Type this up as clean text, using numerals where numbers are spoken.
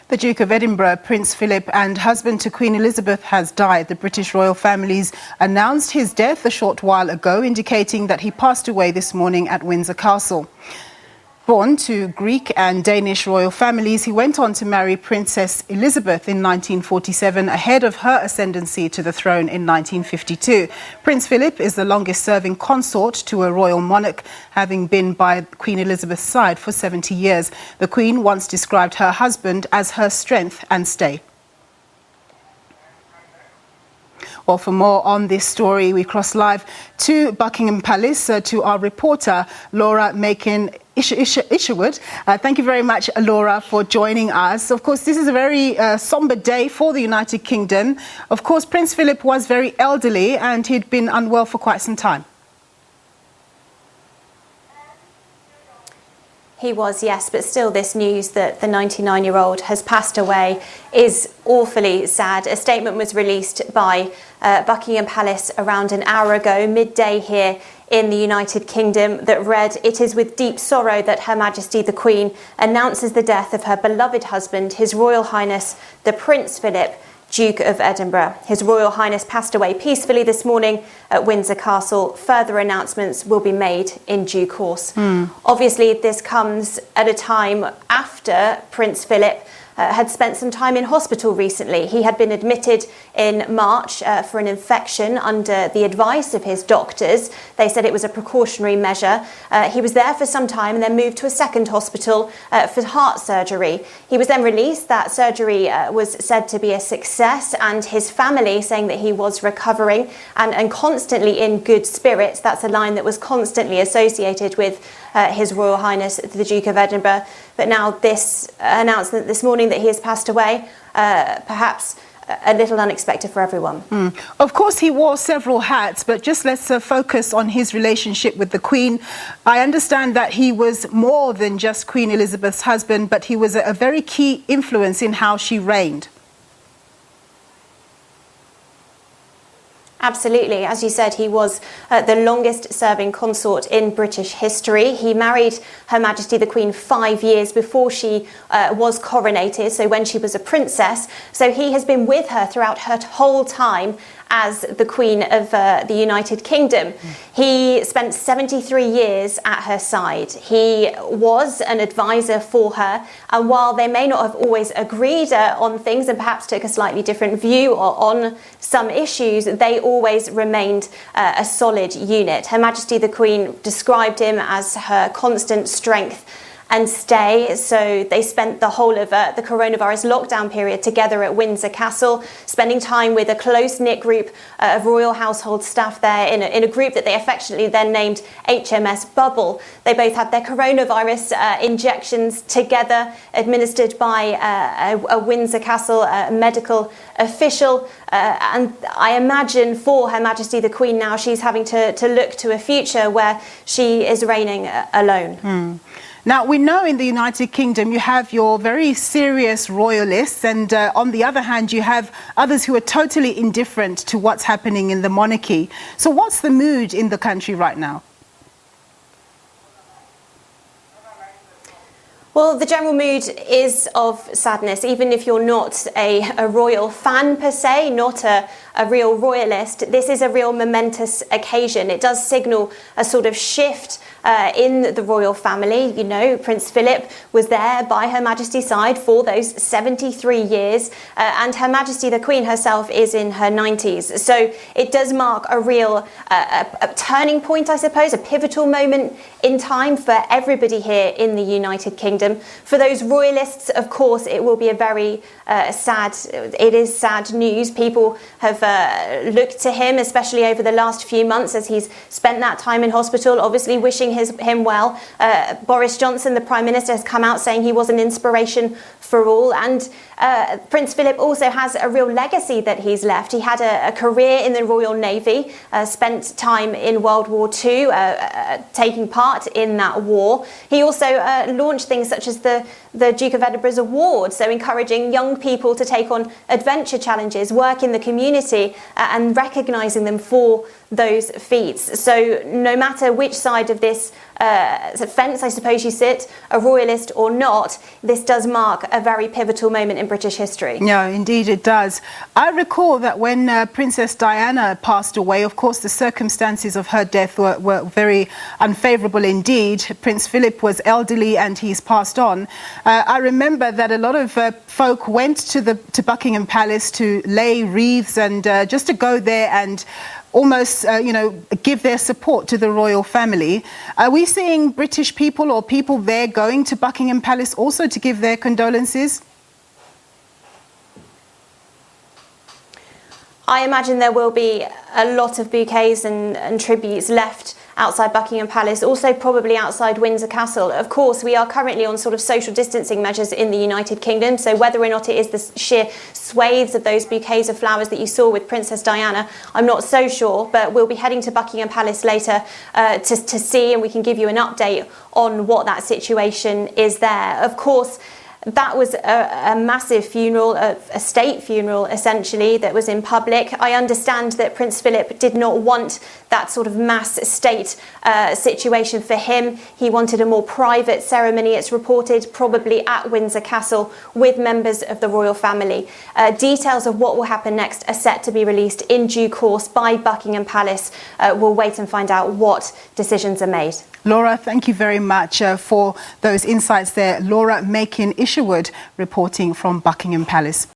The Duke of Edinburgh, Prince Philip, and husband to Queen Elizabeth has died. The British royal families announced his death a short while ago, indicating that he passed away this morning at Windsor Castle. Born to Greek and Danish royal families, he went on to marry Princess Elizabeth in 1947, ahead of her ascendancy to the throne in 1952. Prince Philip is the longest-serving consort to a royal monarch, having been by Queen Elizabeth's side for 70 years. The Queen once described her husband as her strength and stay. Well, for more on this story, we cross live to Buckingham Palace to our reporter, Laura Makin-Isherwood. Thank you very much, Laura, for joining us. Of course, this is a very somber day for the United Kingdom. Of course, Prince Philip was very elderly and he'd been unwell for quite some time. He was, yes, but still this news that the 99-year-old has passed away is awfully sad. A statement was released by Buckingham Palace around an hour ago, midday here in the United Kingdom, that read, "It is with deep sorrow that Her Majesty the Queen announces the death of her beloved husband, His Royal Highness the Prince Philip, Duke of Edinburgh. His Royal Highness passed away peacefully this morning at Windsor Castle. Further announcements will be made in due course." Obviously, this comes at a time after Prince Philip had spent some time in hospital recently. He had been admitted in March for an infection under the advice of his doctors. They said it was a precautionary measure. He was there for some time and then moved to a second hospital for heart surgery. He was then released. That surgery was said to be a success, and his family saying that he was recovering and constantly in good spirits. That's a line that was constantly associated with His Royal Highness the Duke of Edinburgh. But now this announcement this morning that he has passed away, perhaps a little unexpected for everyone. Of course, he wore several hats, but just let's focus on his relationship with the Queen. I understand that he was more than just Queen Elizabeth's husband, but he was a very key influence in how she reigned. Absolutely. As you said, he was the longest-serving consort in British history. He married Her Majesty the Queen 5 years before she was coronated, so when she was a princess. So he has been with her throughout her whole time as the Queen of the United Kingdom. He spent 73 years at her side. He was an advisor for her, and while they may not have always agreed on things and perhaps took a slightly different view on some issues, they always remained a solid unit. Her Majesty the Queen described him as her constant strength and stay. So they spent the whole of the coronavirus lockdown period together at Windsor Castle, spending time with a close-knit group of royal household staff there in a group that they affectionately then named HMS Bubble. They both had their coronavirus injections together, administered by a Windsor Castle medical official. And I imagine for Her Majesty the Queen now, she's having to look to a future where she is reigning alone. Now, we know in the United Kingdom you have your very serious royalists, and on the other hand, you have others who are totally indifferent to what's happening in the monarchy. So what's the mood in the country right now? Well, the general mood is of sadness, even if you're not a royal fan per se, not a real royalist. This is a real momentous occasion. It does signal a sort of shift in the royal family. You know, Prince Philip was there by Her Majesty's side for those 73 years, and Her Majesty the Queen herself is in her 90s. So it does mark a real a turning point, I suppose, a pivotal moment in time for everybody here in the United Kingdom. For those royalists, of course, it will be a very it is sad news. People have looked to him, especially over the last few months as he's spent that time in hospital, obviously wishing him well. Boris Johnson, the Prime Minister, has come out saying he was an inspiration for all. And Prince Philip also has a real legacy that he's left. He had a career in the Royal Navy, spent time in World War II, taking part in that war. He also launched things such as the Duke of Edinburgh's Award, so encouraging young people to take on adventure challenges, work in the community, and recognising them for those feats. So no matter which side of this fence, I suppose you sit, a royalist or not, this does mark a very pivotal moment in British history. Yeah, indeed it does. I recall that when Princess Diana passed away, of course, the circumstances of her death were very unfavourable indeed. Prince Philip was elderly and he's passed on. I remember that a lot of folk went to Buckingham Palace to lay wreaths and just to go there and almost, give their support to the royal family. Are we seeing British people or people there going to Buckingham Palace also to give their condolences? I imagine there will be a lot of bouquets and tributes left outside Buckingham Palace, also probably outside Windsor Castle. Of course, we are currently on sort of social distancing measures in the United Kingdom, so whether or not it is the sheer swathes of those bouquets of flowers that you saw with Princess Diana, I'm not so sure, but we'll be heading to Buckingham Palace later to see, and we can give you an update on what that situation is there. Of course, that was a massive funeral, a state funeral essentially, that was in public. I understand that Prince Philip did not want that sort of mass state situation for him. He wanted a more private ceremony, it's reported, probably at Windsor Castle with members of the royal family. Details of what will happen next are set to be released in due course by Buckingham Palace. We'll wait and find out what decisions are made. Laura, thank you very much for those insights there. Laura Makin-Isherwood reporting from Buckingham Palace.